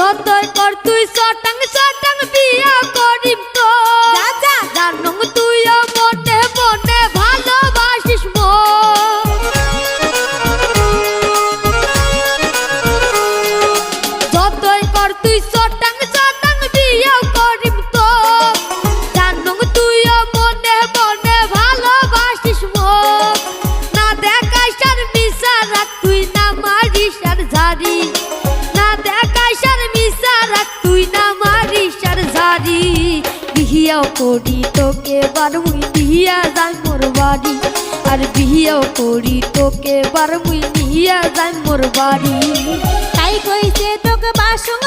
যতই কর তুই চটাং চটাং বিয়া করিম তো জানুম তুইও মনে মনে ভালোবাসিস যতই কর তুই চটাং চটাং বিয়া করিম তো জানুম তুইও মনে মনে ভালোবাসিস না দেখাই সার মিশা রাখ তুই না মারিস আর ঝাড়ি না দেখাই সার মিশা রাখ তুই না মারিস আর ঝাড়ি বিহিয়াও করি তোকে বার মুই নিয়া যাই মোর বাড়ি আর বিহিয়াও করি তোকে বার মুই নিয়া যাই মোর বাড়ি তাই কইছে তোকে বাসুং